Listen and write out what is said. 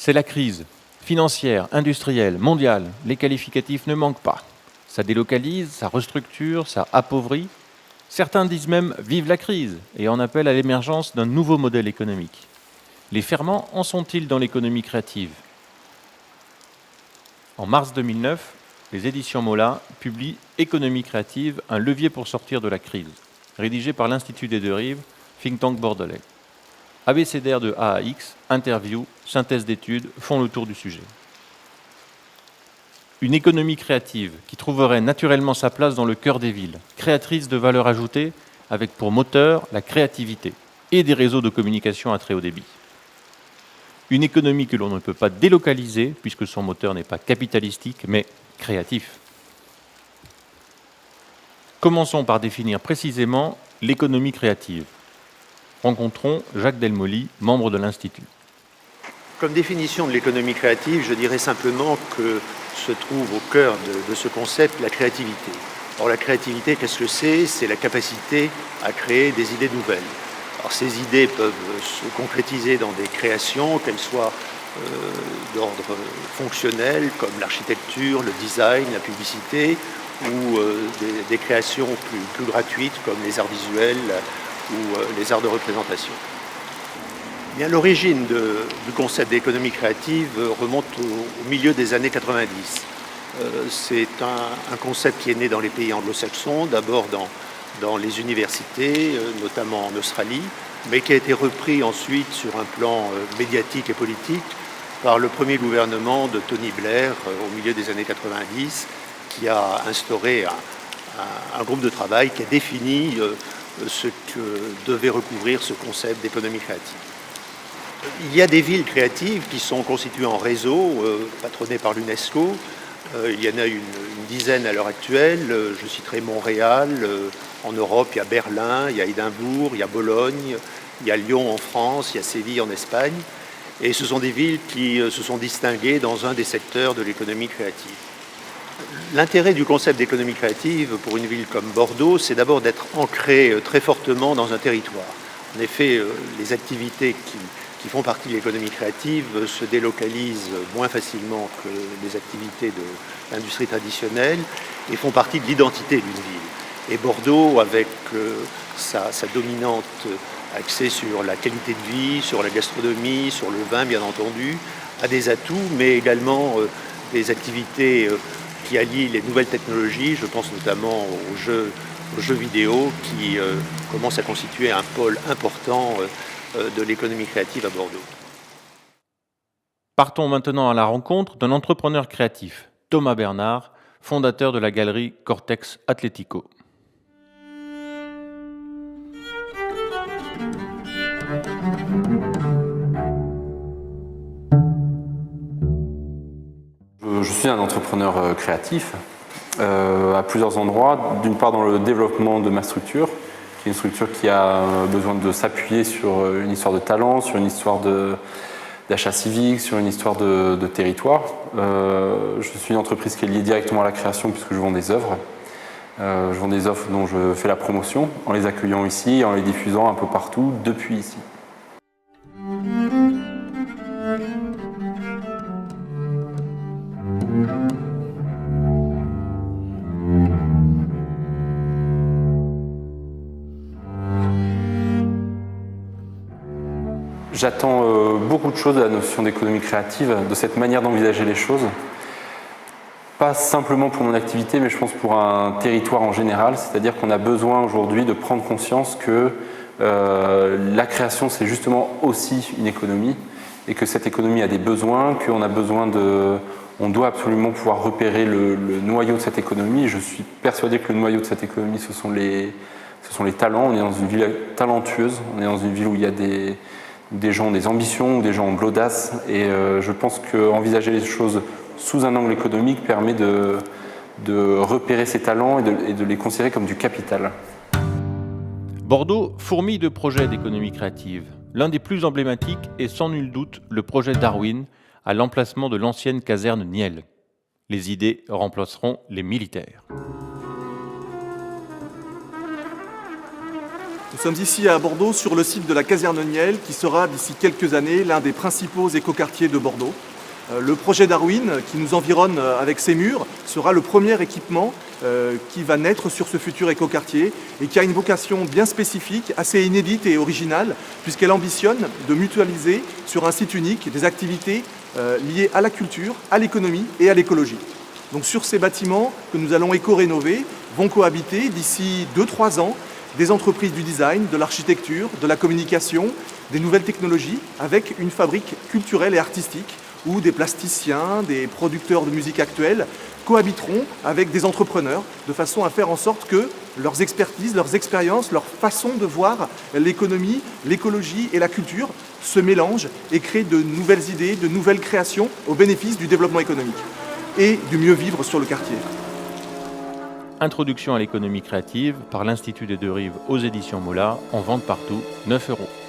C'est la crise financière, industrielle, mondiale. Les qualificatifs ne manquent pas. Ça délocalise, ça restructure, ça appauvrit. Certains disent même « vive la crise » et en appellent à l'émergence d'un nouveau modèle économique. Les ferments en sont-ils dans l'économie créative? En mars 2009, les éditions Mola publient « Économie créative, un levier pour sortir de la crise », rédigé par l'Institut des Deux Rives, think tank bordelais. Abécédaire de A à X, interviews, synthèse d'études font le tour du sujet. Une économie créative qui trouverait naturellement sa place dans le cœur des villes, créatrice de valeur ajoutée, avec pour moteur la créativité et des réseaux de communication à très haut débit. Une économie que l'on ne peut pas délocaliser, puisque son moteur n'est pas capitalistique, mais créatif. Commençons par définir précisément l'économie créative. Rencontrons Jacques Delmoly, membre de l'Institut. Comme définition de l'économie créative, je dirais simplement que se trouve au cœur de ce concept la créativité. Or, la créativité, qu'est-ce que c'est? C'est la capacité à créer des idées nouvelles. Alors, ces idées peuvent se concrétiser dans des créations, qu'elles soient d'ordre fonctionnel, comme l'architecture, le design, la publicité, ou des créations plus gratuites, comme les arts visuels ou les arts de représentation. Bien, l'origine du concept d'économie créative remonte au milieu des années 90. C'est un concept qui est né dans les pays anglo-saxons, d'abord dans les universités, notamment en Australie, mais qui a été repris ensuite sur un plan médiatique et politique par le premier gouvernement de Tony Blair au milieu des années 90, qui a instauré un groupe de travail qui a défini ce que devait recouvrir ce concept d'économie créative. Il y a des villes créatives qui sont constituées en réseau, patronnées par l'UNESCO. Il y en a une dizaine à l'heure actuelle. Je citerai Montréal. En Europe, il y a Berlin, il y a Édimbourg, il y a Bologne, il y a Lyon en France, il y a Séville en Espagne. Et ce sont des villes qui se sont distinguées dans un des secteurs de l'économie créative. L'intérêt du concept d'économie créative pour une ville comme Bordeaux, c'est d'abord d'être ancré très fortement dans un territoire. En effet, les activités qui font partie de l'économie créative se délocalisent moins facilement que les activités de l'industrie traditionnelle et font partie de l'identité d'une ville. Et Bordeaux, avec sa dominante axée sur la qualité de vie, sur la gastronomie, sur le vin bien entendu, a des atouts, mais également des activités qui allient les nouvelles technologies. Je pense notamment aux jeux vidéo qui commencent à constituer un pôle important de l'économie créative à Bordeaux. Partons maintenant à la rencontre d'un entrepreneur créatif, Thomas Bernard, fondateur de la galerie Cortex Atlético. Je suis un entrepreneur créatif à plusieurs endroits. D'une part dans le développement de ma structure, qui est une structure qui a besoin de s'appuyer sur une histoire de talent, sur une histoire d'achat civique, sur une histoire de territoire. Je suis une entreprise qui est liée directement à la création puisque je vends des œuvres. Je vends des œuvres dont je fais la promotion en les accueillant ici, en les diffusant un peu partout depuis ici. J'attends beaucoup de choses de la notion d'économie créative, de cette manière d'envisager les choses. Pas simplement pour mon activité, mais je pense pour un territoire en général. C'est-à-dire qu'on a besoin aujourd'hui de prendre conscience que la création, c'est justement aussi une économie et que cette économie a des besoins, qu'on a besoin on doit absolument pouvoir repérer le noyau de cette économie. Je suis persuadé que le noyau de cette économie, ce sont les talents. On est dans une ville talentueuse, on est dans une ville où il y a des gens ont des ambitions, des gens ont de l'audace, et je pense qu'envisager les choses sous un angle économique permet de repérer ces talents et de les considérer comme du capital. Bordeaux fourmille de projets d'économie créative. L'un des plus emblématiques est sans nul doute le projet Darwin, à l'emplacement de l'ancienne caserne Niel. Les idées remplaceront les militaires. Nous sommes ici à Bordeaux sur le site de la caserne Niel qui sera d'ici quelques années l'un des principaux écoquartiers de Bordeaux. Le projet Darwin qui nous environne avec ses murs sera le premier équipement qui va naître sur ce futur écoquartier et qui a une vocation bien spécifique, assez inédite et originale puisqu'elle ambitionne de mutualiser sur un site unique des activités liées à la culture, à l'économie et à l'écologie. Donc sur ces bâtiments que nous allons éco-rénover vont cohabiter d'ici 2-3 ans des entreprises du design, de l'architecture, de la communication, des nouvelles technologies avec une fabrique culturelle et artistique où des plasticiens, des producteurs de musique actuelle cohabiteront avec des entrepreneurs de façon à faire en sorte que leurs expertises, leurs expériences, leur façon de voir l'économie, l'écologie et la culture se mélangent et créent de nouvelles idées, de nouvelles créations au bénéfice du développement économique et du mieux vivre sur le quartier. Introduction à l'économie créative par l'Institut des Deux Rives aux éditions Mola, en vente partout, 9 €.